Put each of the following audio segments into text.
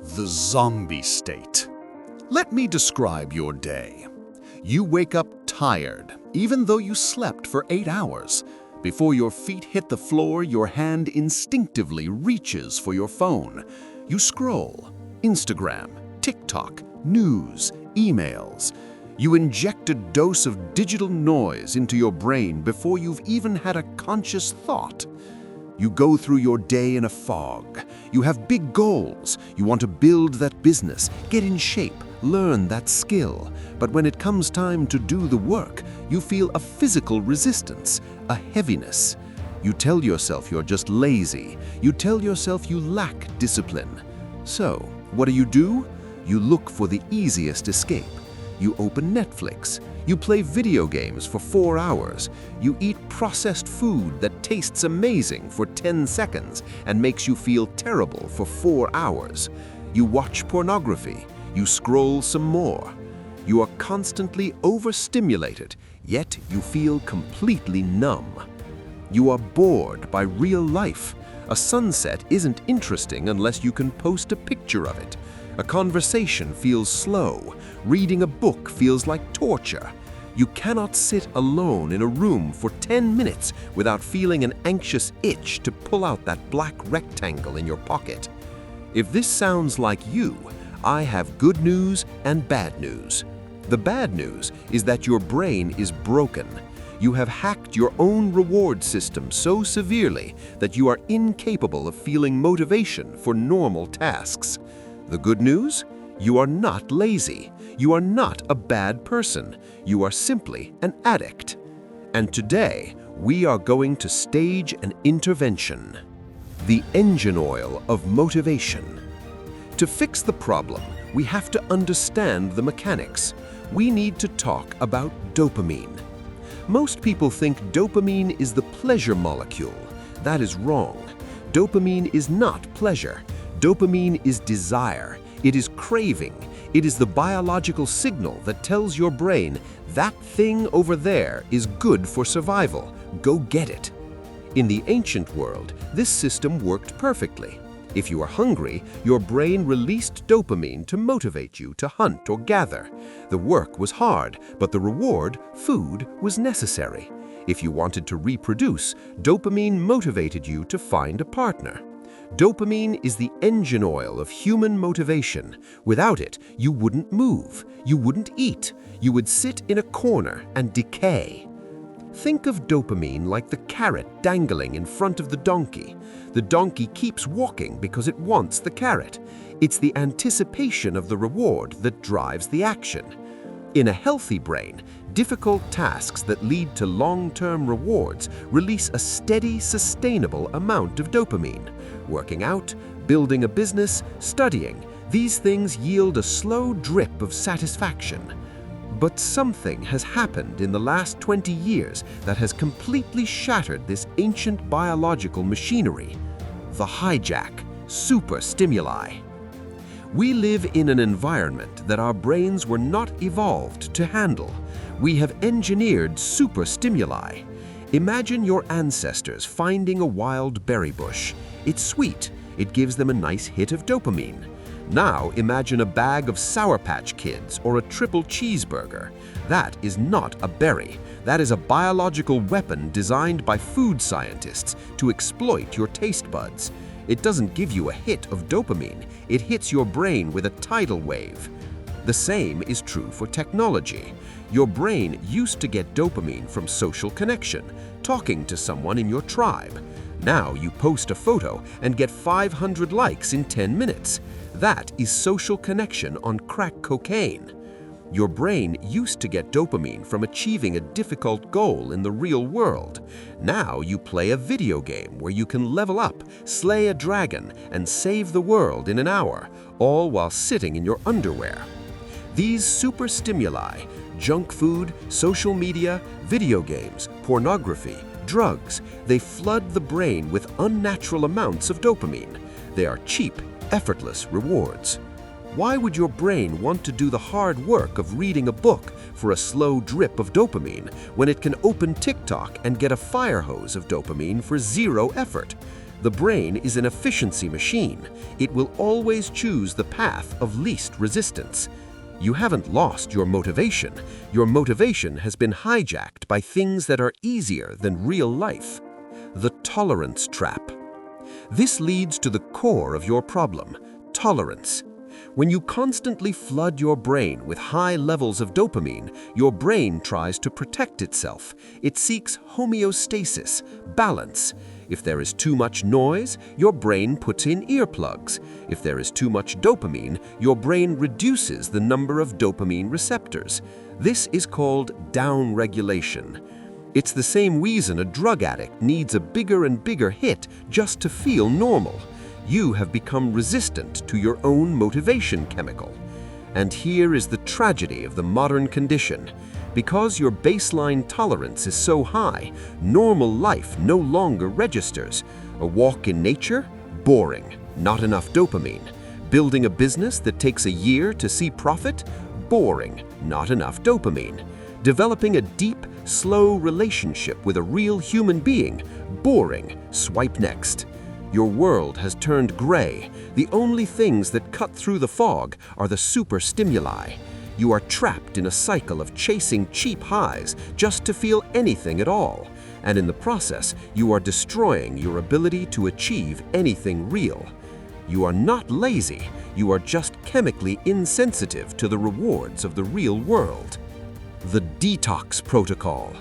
The zombie state. Let me describe your day. You wake up tired, even though you slept for 8 hours. Before your feet hit the floor, your hand instinctively reaches for your phone. You scroll. Instagram, TikTok, news, emails. You inject a dose of digital noise into your brain before you've even had a conscious thought. You go through your day in a fog. You have big goals. You want to build that business, get in shape, learn that skill. But when it comes time to do the work, you feel a physical resistance, a heaviness. You tell yourself you're just lazy. You tell yourself you lack discipline. So, what do? You look for the easiest escape. You open Netflix. You play video games for 4 hours. You eat processed food that tastes amazing for 10 seconds and makes you feel terrible for 4 hours. You watch pornography. You scroll some more. You are constantly overstimulated, yet you feel completely numb. You are bored by real life. A sunset isn't interesting unless you can post a picture of it. A conversation feels slow. Reading a book feels like torture. You cannot sit alone in a room for 10 minutes without feeling an anxious itch to pull out that black rectangle in your pocket. If this sounds like you, I have good news and bad news. The bad news is that your brain is broken. You have hacked your own reward system so severely that you are incapable of feeling motivation for normal tasks. The good news? You are not lazy. You are not a bad person. You are simply an addict. And today, we are going to stage an intervention. The engine oil of motivation. To fix the problem, we have to understand the mechanics. We need to talk about dopamine. Most people think dopamine is the pleasure molecule. That is wrong. Dopamine is not pleasure. Dopamine is desire. It is craving. It is the biological signal that tells your brain, that thing over there is good for survival. Go get it. In the ancient world, this system worked perfectly. If you are hungry, your brain released dopamine to motivate you to hunt or gather. The work was hard, but the reward, food, was necessary. If you wanted to reproduce, dopamine motivated you to find a partner. Dopamine is the engine oil of human motivation. Without it, you wouldn't move, you wouldn't eat, you would sit in a corner and decay. Think of dopamine like the carrot dangling in front of the donkey. The donkey keeps walking because it wants the carrot. It's the anticipation of the reward that drives the action. In a healthy brain, difficult tasks that lead to long-term rewards release a steady, sustainable amount of dopamine. Working out, building a business, studying, these things yield a slow drip of satisfaction. But something has happened in the last 20 years that has completely shattered this ancient biological machinery. The hijack, super-stimuli. We live in an environment that our brains were not evolved to handle. We have engineered super-stimuli. Imagine your ancestors finding a wild berry bush. It's sweet. It gives them a nice hit of dopamine. Now imagine a bag of Sour Patch Kids or a triple cheeseburger. That is not a berry. That is a biological weapon designed by food scientists to exploit your taste buds. It doesn't give you a hit of dopamine. It hits your brain with a tidal wave. The same is true for technology. Your brain used to get dopamine from social connection, talking to someone in your tribe. Now you post a photo and get 500 likes in 10 minutes. That is social connection on crack cocaine. Your brain used to get dopamine from achieving a difficult goal in the real world. Now you play a video game where you can level up, slay a dragon, and save the world in an hour, all while sitting in your underwear. These super stimuli, junk food, social media, video games, pornography, drugs, they flood the brain with unnatural amounts of dopamine. They are cheap, effortless rewards. Why would your brain want to do the hard work of reading a book for a slow drip of dopamine when it can open TikTok and get a fire hose of dopamine for zero effort? The brain is an efficiency machine. It will always choose the path of least resistance. You haven't lost your motivation. Your motivation has been hijacked by things that are easier than real life. The tolerance trap. This leads to the core of your problem, tolerance. When you constantly flood your brain with high levels of dopamine, your brain tries to protect itself. It seeks homeostasis, balance. If there is too much noise, your brain puts in earplugs. If there is too much dopamine, your brain reduces the number of dopamine receptors. This is called downregulation. It's the same reason a drug addict needs a bigger and bigger hit just to feel normal. You have become resistant to your own motivation chemical. And here is the tragedy of the modern condition. Because your baseline tolerance is so high, normal life no longer registers. A walk in nature? Boring. Not enough dopamine. Building a business that takes a year to see profit? Boring. Not enough dopamine. Developing a deep, slow relationship with a real human being? Boring. Swipe next. Your world has turned gray. The only things that cut through the fog are the super-stimuli. You are trapped in a cycle of chasing cheap highs just to feel anything at all. And in the process, you are destroying your ability to achieve anything real. You are not lazy. You are just chemically insensitive to the rewards of the real world. The Detox Protocol.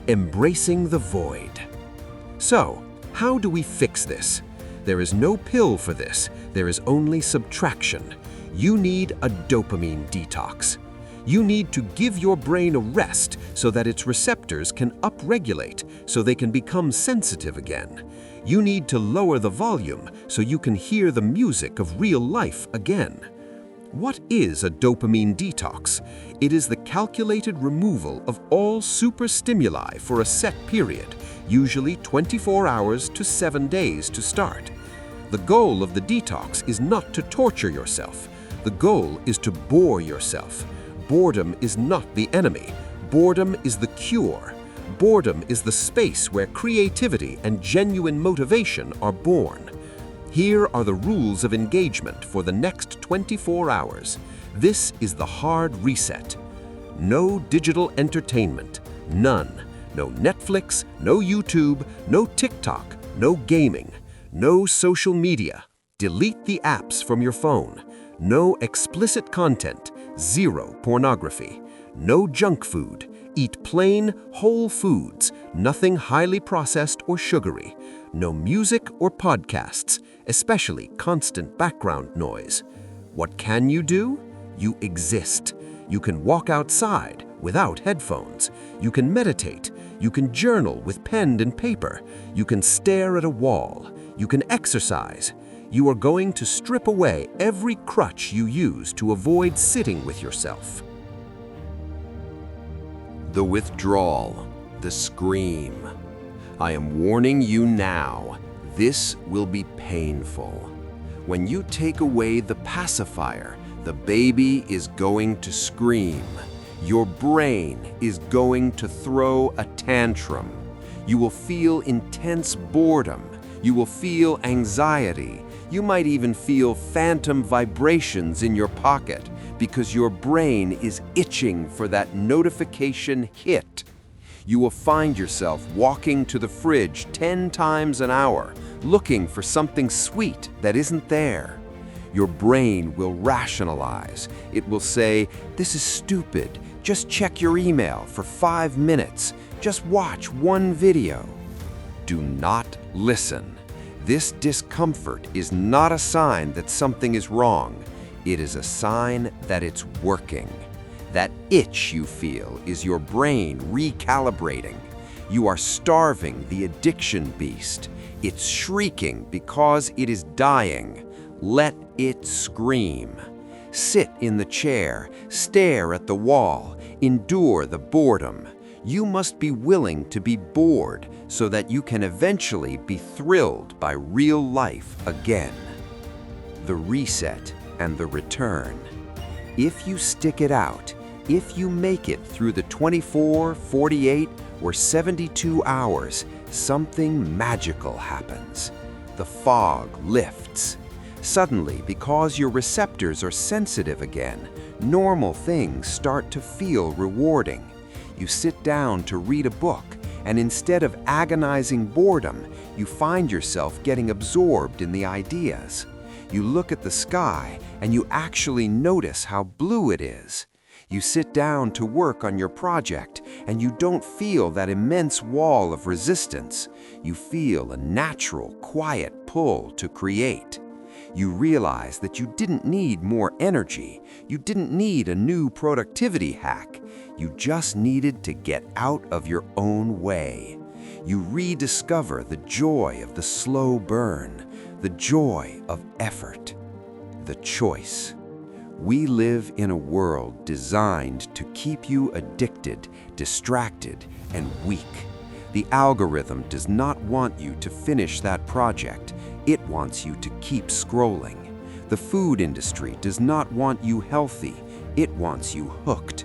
Embracing the void. So, how do we fix this? There is no pill for this. There is only subtraction. You need a dopamine detox. You need to give your brain a rest so that its receptors can upregulate, so they can become sensitive again. You need to lower the volume so you can hear the music of real life again. What is a dopamine detox? It is the calculated removal of all super-stimuli for a set period, usually 24 hours to 7 days to start. The goal of the detox is not to torture yourself. The goal is to bore yourself. Boredom is not the enemy. Boredom is the cure. Boredom is the space where creativity and genuine motivation are born. Here are the rules of engagement for the next 24 hours. This is the hard reset. No digital entertainment. None. No Netflix, no YouTube, no TikTok, no gaming, no social media. Delete the apps from your phone. No explicit content. Zero pornography. No junk food. Eat plain, whole foods, nothing highly processed or sugary. No music or podcasts, especially constant background noise. What can you do? You exist. You can walk outside without headphones. You can meditate. You can journal with pen and paper. You can stare at a wall. You can exercise. You are going to strip away every crutch you use to avoid sitting with yourself. The withdrawal, the scream. I am warning you now, this will be painful. When you take away the pacifier, the baby is going to scream. Your brain is going to throw a tantrum. You will feel intense boredom. You will feel anxiety. You might even feel phantom vibrations in your pocket because your brain is itching for that notification hit. You will find yourself walking to the fridge 10 times an hour, looking for something sweet that isn't there. Your brain will rationalize. It will say, "This is stupid. Just check your email for 5 minutes. Just watch one video." Do not listen. This discomfort is not a sign that something is wrong. It is a sign that it's working. That itch you feel is your brain recalibrating. You are starving the addiction beast. It's shrieking because it is dying. Let it scream. Sit in the chair, stare at the wall, endure the boredom. You must be willing to be bored so that you can eventually be thrilled by real life again. The reset and the return. If you stick it out, if you make it through the 24, 48, or 72 hours, something magical happens. The fog lifts. Suddenly, because your receptors are sensitive again, normal things start to feel rewarding. You sit down to read a book, and instead of agonizing boredom, you find yourself getting absorbed in the ideas. You look at the sky, and you actually notice how blue it is. You sit down to work on your project, and you don't feel that immense wall of resistance. You feel a natural, quiet pull to create. You realize that you didn't need more energy. You didn't need a new productivity hack. You just needed to get out of your own way. You rediscover the joy of the slow burn, the joy of effort, the choice. We live in a world designed to keep you addicted, distracted, and weak. The algorithm does not want you to finish that project. It wants you to keep scrolling. The food industry does not want you healthy. It wants you hooked.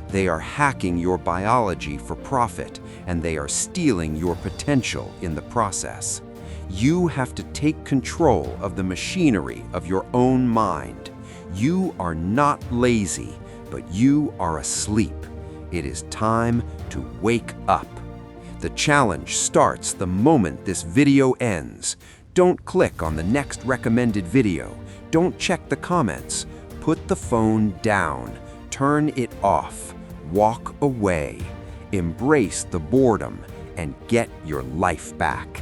They are hacking your biology for profit, and they are stealing your potential in the process. You have to take control of the machinery of your own mind. You are not lazy, but you are asleep. It is time to wake up. The challenge starts the moment this video ends. Don't click on the next recommended video. Don't check the comments. Put the phone down. Turn it off. Walk away. Embrace the boredom and get your life back.